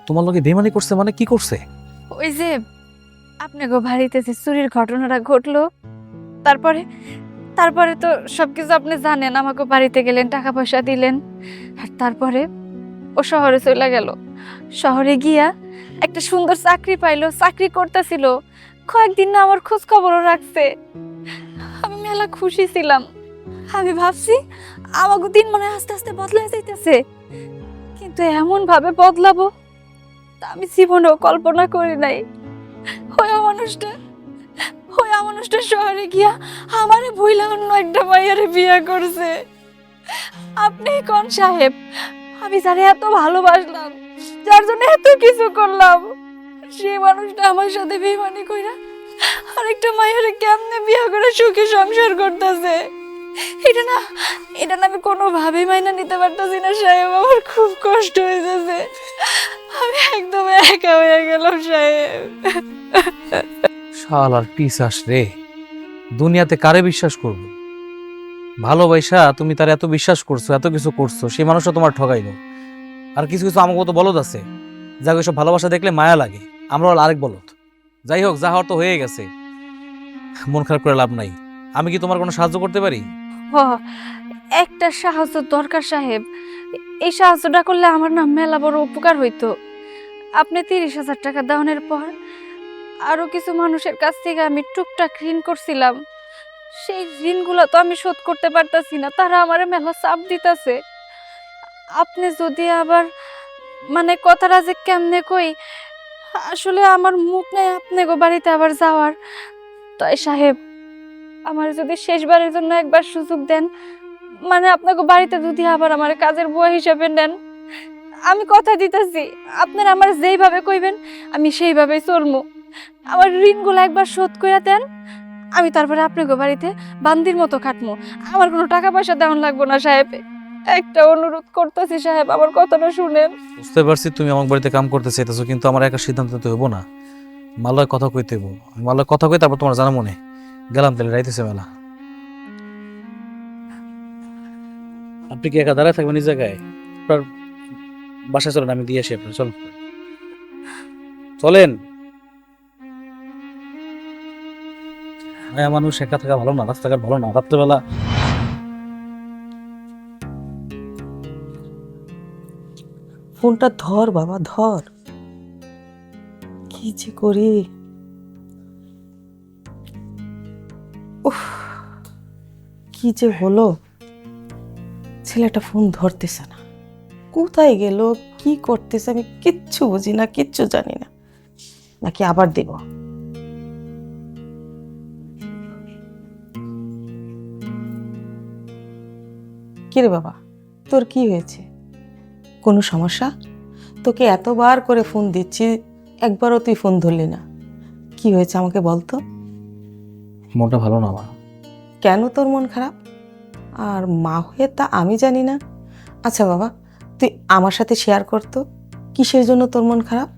তোমার লগে বেমানি করছে? মানে কি করছে? ওই যে আপনাকে বাড়িতে যে চুরির ঘটনাটা ঘটলো, তারপরে তারপরে তো সবকিছু আপনি জানেন, আমাকে বাড়িতে গেলেন, টাকা পয়সা দিলেন, আর তারপরে ও শহরে চলে গেল। শহরে গিয়া একটা সুন্দর চাকরি পাইলো, চাকরি করতেছিল, কয়েকদিন না আমার খোঁজ খবরও রাখছে। আমি মেলা খুশি ছিলাম, আমি ভাবছি আমাকে দিন মনে আস্তে আস্তে বদলে যাইতেছে, কিন্তু এমন ভাবে বদলাবো তা আমি জীবনেও কল্পনা করি নাই। ওই মানুষটা শহরে গিয়া আমারে ভুইলা অন্য একটা মাইয়ারে বিয়ে করছে। আপনি কোন সাহেব, আমি যারে এত ভালোবাসলাম, যার জন্য এত কিছু করলাম, সেই মানুষটা আমার সাথে বেইমানি কইরা আরেকটা মাইয়ারে কেমনে বিয়ে করে সুখী সংসার করতেছে। এটা না এটা না আমি কোনোভাবেই মাইনা নিতে পারতেছি না সাহেব, আমার খুব কষ্ট হইতেছে, আমি একদম একা হয়ে গেলাম সাহেব। শালার পিসাস রে, দুনিয়াতে কারে বিশ্বাস করব? ভালোবাসা তুমি তার এত বিশ্বাস করছো, এত কিছু করছো, সেই মানুষটা তোমার ঠকাইলো। আর কিছু কিছু আমাকে তো বলদ আছে, যাকে সব ভালোবাসা দেখলে মায়া লাগে, আমরা হল আরেক বলদ। যাই হোক, যা হওয়ার তো হয়ে গেছে, মন খারাপ করে লাভ নাই। আমি কি তোমার কোনো সাহায্য করতে পারি? ও, একটা সাহায্য দরকার সাহেব, এই সাহায্যটা করলে আমার না মেলা বড় উপকার হইতো। আপনি 30,000 টাকা দেওয়ানোর পর আরো কিছু মানুষের কাছ থেকে আমি টুকটাক ঋণ করছিলাম, সেই ঋণগুলো তো আমি শোধ করতে পারতাছি না, তারা আমার মেলা চাপ দিতেছে। আপনি যদি আবার মানে কথাটা যে কেমনে কই, আসলে আমার মুখ নেই আপনাকে বাড়িতে আবার যাওয়ার, তাই সাহেব আমার যদি শেষবারের জন্য একবার সুযোগ দেন, মানে আপনাকে বাড়িতে যদি আবার আমার কাজের বুয়া হিসেবে নেন, আমি কথা দিতেছি আপনারা আমার যেইভাবে কইবেন আমি সেইভাবেই চলমু। আমার ঋণগুলো একবার শোধ করে দেন, আমি তারপরে আপনাকে বাড়িতে বান্দির মতো খাটমু, আমার কোনো টাকা পয়সা দেওয়ান লাগবো না সাহেব। একটা অনুরোধ করতেছি সাহেব, আমার কথাটা শুনেন। বুঝতে পারছি তুমি আমার বাড়িতে কাম করতে চাইতেছো, কিন্তু আমার একা সিদ্ধান্ত নিতে হইব না, মালয় কথা কইতে হইব। মালয় কথা কই তারপর তোমার জানা মনে গেলাম, তাহলে রাইতেছে মেলা। আপনি কি একা দাঁড়ায় থাকবেন এই জায়গায়? আপনার বাসায় চলেন, আমি দিয়ে আসি আপনার। চল চলেন। মানুষ একা থাকা ভালো না, রাস্তাঘাট ভালো না, রাত্রেবেলা। ফোনটা ধর বাবা, ধর। কি যে করি, উফ, কি যে হলো, ছেলেটা ফোন ধরতেছে না, কোথায় গেল, কি করতেছে আমি কিচ্ছু বুঝি না, কিচ্ছু জানি না। নাকি আবার দেব? কিরে বাবা, তোর কি হয়েছে? কোনো সমস্যা? তোকে এতবার করে ফোন দিচ্ছি, একবারও তুই ফোন ধরলি না, কি হয়েছে আমাকে বলতো? মনটা ভালো না মা। কেন তোর মন খারাপ? আর মা হয়ে তা আমি জানি না। আচ্ছা বাবা, তুই আমার সাথে শেয়ার করতো, কিসের জন্য তোর মন খারাপ?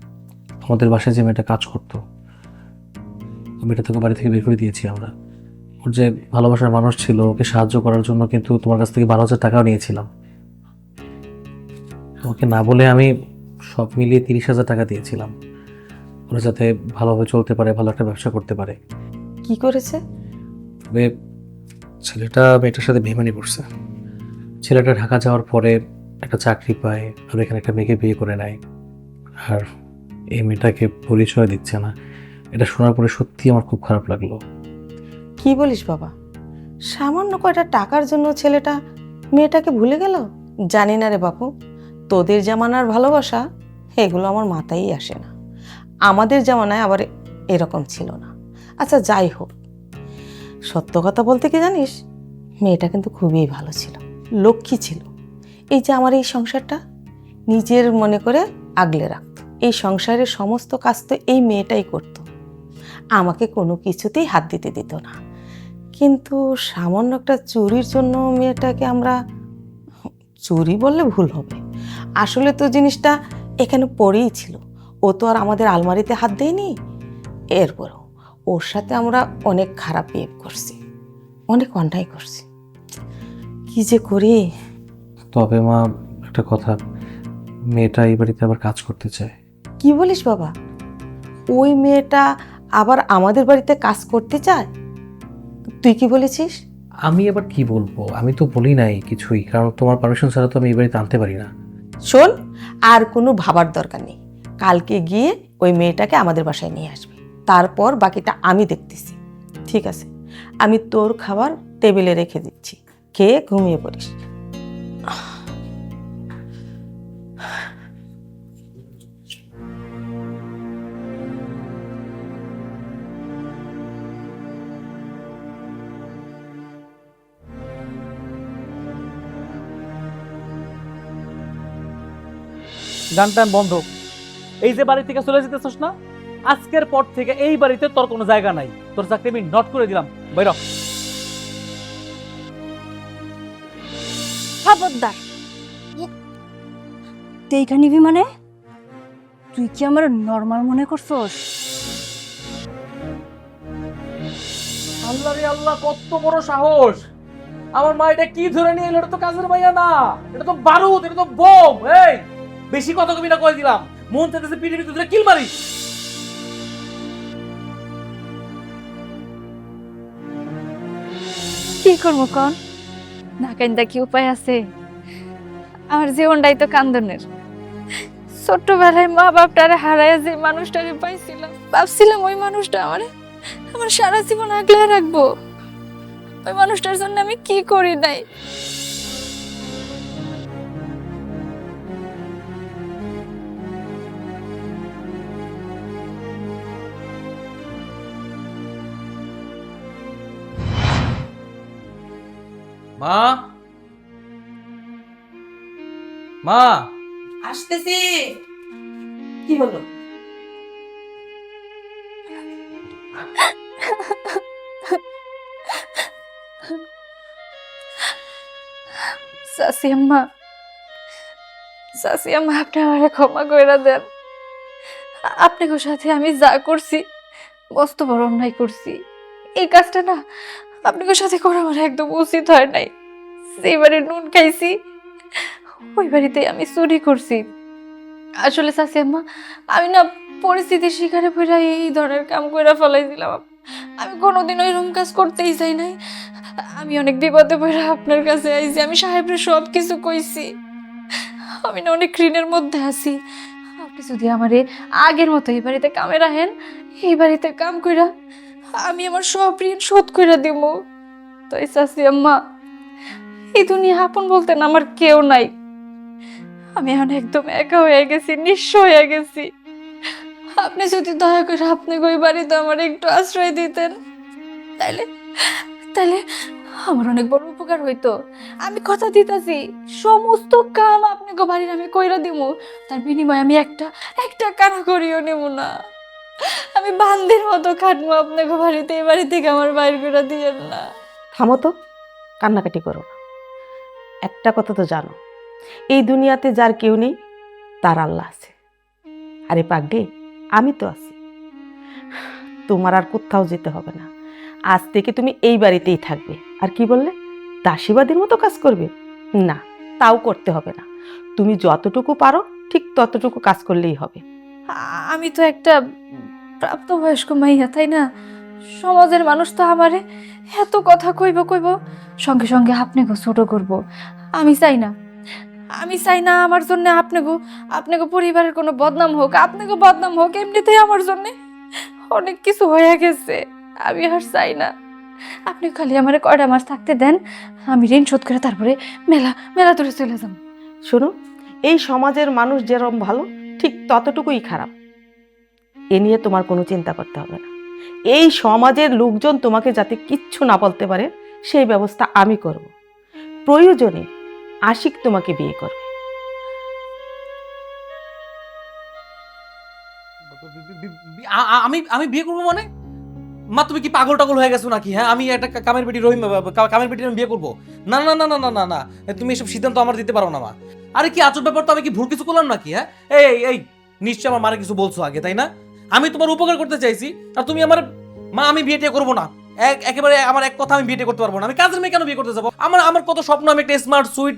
আমাদের বাসায় যে মেয়েটা কাজ করতো, মেয়েটা তোকে বাড়ি থেকে বের করে দিয়েছি আমরা। ওর যে ভালোবাসার মানুষ ছিল, ওকে সাহায্য করার জন্য কিন্তু তোমার কাছ থেকে 12,000 টাকাও নিয়েছিলাম। তোমাকে না বলে আমি সব মিলিয়ে 30,000 টাকা দিয়েছিলাম, ওরা যাতে ভালোভাবে চলতে পারে, ভালো একটা ব্যবসা করতে পারে। কি করেছে? তবে ছেলেটা মেয়েটার সাথে বেইমানি করছে। ছেলেটা ঢাকা যাওয়ার পরে একটা চাকরি পায়, আর এখানে একটা মেয়েকে বিয়ে করে নেয়, আর এই মেয়েটাকে পরিচয় দিচ্ছে না। এটা শোনার পরে সত্যি আমার খুব খারাপ লাগলো। কি বলিস বাবা, সামান্য কয়টা টাকার জন্য ছেলেটা মেয়েটাকে ভুলে গেল? জানি না রে বাপু, তোদের জামানার ভালোবাসা এগুলো আমার মাথায় আসে না, আমাদের জামানায় আবার এরকম ছিল না। আচ্ছা যাই হোক, সত্য কথা বলতে কি জানিস, মেয়েটা কিন্তু খুবই ভালো ছিল, লক্ষ্মী ছিল। এই যে আমার এই সংসারটা নিজের মনে করে আগলে রাখতো, এই সংসারের সমস্ত কাজ তো এই মেয়েটাই করত, আমাকে কোনো কিছুতেই হাত দিতে দিত না। কিন্তু সামান্য একটা চুরির জন্য মেয়েটাকে আমরা, চুরি বললে ভুল হবে, আসলে তো জিনিসটা এখানে পড়েই ছিল, ও তো আর আমাদের আলমারিতে হাত দেয়নি। এরপরও ওর সাথে আমরা অনেক খারাপ বিহেভ করছি, অনেক অন্যায় করছি, কি যে করি। তবে মা একটা কথা, মেয়েটা এই বাড়িতে আবার কাজ করতে চায়। কি বলিস বাবা, ওই মেয়েটা আবার আমাদের বাড়িতে কাজ করতে চায়? তুই কি বলেছিস? আমি আবার কি বলবো, আমি তো বলি নাই কিছুই, কারণ তোমার পারমিশন ছাড়া তো আমি এই বাড়িতে আনতে পারি না। শোন, আর কোনো ভাবার দরকার নেই, কালকে গিয়ে ওই মেয়েটাকে আমাদের বাসায় নিয়ে আসবি, তারপর বাকিটা আমি দেখতেছি। ঠিক আছে, আমি তোর খাবার টেবিলে রেখে দিচ্ছি, খেয়ে ঘুমিয়ে পড়িস। গান টান বন্ধ। এই যে বাড়ি থেকে চলে যেতেছস না, আজকের পর থেকে এই বাড়িতে তোর কোনো জায়গা নাই, তোর চাকরি আমি নট করে দিলাম, বাইর হ। খবরদার। দেখা নিবি মানে? তুই কি আমার নর্মাল মনে করছস? আল্লাহ রে আল্লাহ, কত বড় সাহস! আমার মা এটা কি ধরে নিয়ে এলো? এটা তো কাজের ভাইয়া না, এটা তো বারুদ, এটা তো বোম। এই বেশি কথা কবি না, কই দিলাম। মন চাইতেছে পিঠে ভিতরে কিল মারি। কি করবো কন? না কান্দা কি উপায় আছে? আমার জীবনটাই তো কান্দনের। ছোট্টবেলায় মা বাপটারে হারায় যে মানুষটারে পাইছিলাম, ভাবছিলাম ওই মানুষটা আমার সারা জীবন আগলে রাখবো। ওই মানুষটার জন্য আমি কি করি নাই। মা, মা, আসতেছি। কি হলো? চাচি আম্মা, চাচি আম্মা, আপনি আমারে ক্ষমা কইরা দেন। আপনাকে সাথে আমি যা করছি মস্ত বড় অন্যায় করছি। এই কাজটা না আপনাকে সাথে করা আমার একদম উচিত হয় নাই। যে বাড়ি নুন খাইছি ওই বাড়িতে আমি চুরি করছি। আসলে চাচি আম্মা, আমি না পরিস্থিতির শিকারে পড়ে এই ধরনের কাম কইরা ফেলাইছিলাম। আমি কোনোদিন ওইরকম কাজ করতেই চাই নাই। আমি অনেক বিপদে পড়ে আপনার কাছে আইছি। আমি সাহেবরে সব কিছু কইছি। আমি না অনেক ঋণের মধ্যে আছি। আপনি যদি আমারে আগের মতো এই বাড়িতে কামে রাখেন, এই বাড়িতে কাম কইরা আমি আমার সব ঋণ শোধ কইরা দিব। তাই চাচি আম্মা, এই দুনিয়া আপন বলতে না আমার কেউ নাই। আমি এখন একদম একা হয়ে গেছি, নিঃস্ব হয়ে গেছি। আপনি যদি দয়া করে আপনি ওই বাড়িতে আমার একটু আশ্রয় দিতেন, তাইলে তাইলে আমার অনেক বড় উপকার হইতো। আমি কথা দিতেছি, সমস্ত কাম আপনাকে বাড়ির আমি কইরা দিব। তার বিনিময়ে আমি একটা একটা কানা করিও নেব না। আমি বান্দির মতো খাটবো আপনাকে বাড়িতে। এই বাড়ি থেকে আমার বাইর করে দিয়েন না। থামো তো, কান্নাকাটি করো না। একটা কথা তো জানো, এই দুনিয়াতে যার কেউ নেই তার আল্লাহ আছে। আরে পাগলি, আমি তো আছি। তোমার আর কোথাও যেতে হবে না। আজ থেকে তুমি এই বাড়িতেই থাকবে। আর কি বললে, দাসীবাদীর মতো কাজ করবে? না, তাও করতে হবে না। তুমি যতটুকু পারো ঠিক ততটুকু কাজ করলেই হবে। আমি তো একটা প্রাপ্তবয়স্ক মাইয়া, তাই না? সমাজের মানুষ তো আমারে এত কথা কইব কইব, সঙ্গে সঙ্গে আপনাকে ছোট করব। আমি চাই না, আমি চাই না আমার জন্য আপনাকে পরিবারের কোনো বদনাম হোক, আপনাকে বদনাম হোক। এমনিতেই আমার জন্য অনেক কিছু হয়ে গেছে, আমি আর চাই না। আপনি খালি আমারে কয়টা মাস থাকতে দেন, আমি ঋণ শোধ করে তারপরে মেলা মেলা দূরে চলে যাব। শোনো, এই সমাজের মানুষ যেরকম ভালো ঠিক ততটুকুই খারাপ। এ নিয়ে তোমার কোনো চিন্তা করতে হবে না। এই সমাজের লোকজন তোমাকে যাতে কিচ্ছু না বলতে পারে সেই ব্যবস্থা আমি করব। প্রয়োজনে আশিক তোমাকে বিয়ে করবে। আমি আমি বিয়ে করবো মানে? মা, তুমি কি পাগল টাগল হয়ে গেছো নাকি? হ্যাঁ, আমি একটা কামের বেটি রহিম, কামের বেটি আমি বিয়ে করবো? না না না না না না না, তুমি এসব সিদ্ধান্ত আমার দিতে পারো না মা। আরে কি আজব ব্যাপার! তো আমি কি ভুল কিছু করলাম নাকি? হ্যাঁ, এই এই নিশ্চয় আমার মারে কিছু বলছো আগে, তাই না? আমি তোমার উপকার করতে চাইছি আর তুমি আমার মা। আমি বিয়েটা করবো না, একেবারে আমার এক কথা, আমি বিয়েটা করতে পারবো না। আমি কাজের মেয়ে কেন বিয়ে করতে যাবো? আমার আমার কত স্বপ্ন, আমি একটা স্মার্ট সুইট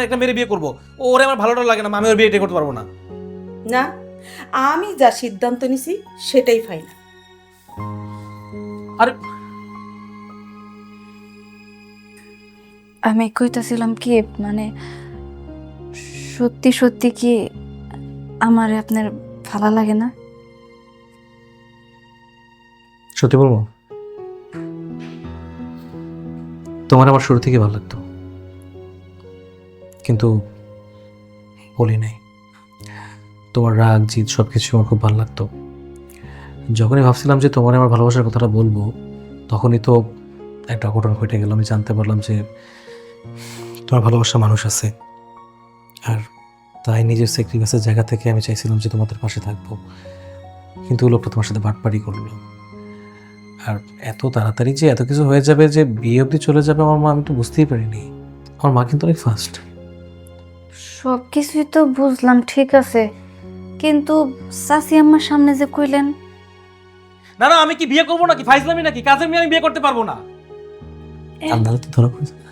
একটা মেয়ে বিয়ে করবো। ওরে আমার ভালোটা লাগে না, আমি ওর বিয়েটা করতে পারবো না। না, আমি যা সিদ্ধান্ত নিছি সেটাই ফাইনাল। আরে আমি কইতাছিলাম কি, মানে সত্যি সত্যি কি আমারে আপনার ভালো লাগে না? সত্যি বলবো, তোমার আমার শুরু থেকে ভালো লাগতো, কিন্তু বলি নাই। তোমার রাগ জিত সবকিছু আমার খুব ভালো লাগতো। যখনই ভাবছিলাম যে তোমার আমার ভালোবাসার কথাটা বলবো, তখনই তো একটা অঘটন ঘটে গেল। আমি জানতে পারলাম যে তোমার ভালোবাসা মানুষ আছে, আর তাই নিজের স্যাক্রিফাইসের জায়গা থেকে আমি চাইছিলাম যে তোমাদের পাশে থাকবো, কিন্তু লোকটা তোমার সাথে বাটপাড়ি করলো। আর এত তাড়াতাড়ি যে এত কিছু হয়ে যাবে, যে বিয়ে অবধি চলে যাবে, আমার মা, আমি তো বুঝতেই পারিনি। আমার মা কিন্তু অনেক ফাস্ট। সব কিছুই তো বুঝলাম, ঠিক আছে, কিন্তু চাচি আম্মার সামনে যে কইলেন। না না, আমি কি বিয়ে করবো নাকি? ফাইজলামি নাকি? কাজের মেয়ে আমি বিয়ে করতে পারবো না। কান্দালে তো ধরা পড়েছে না।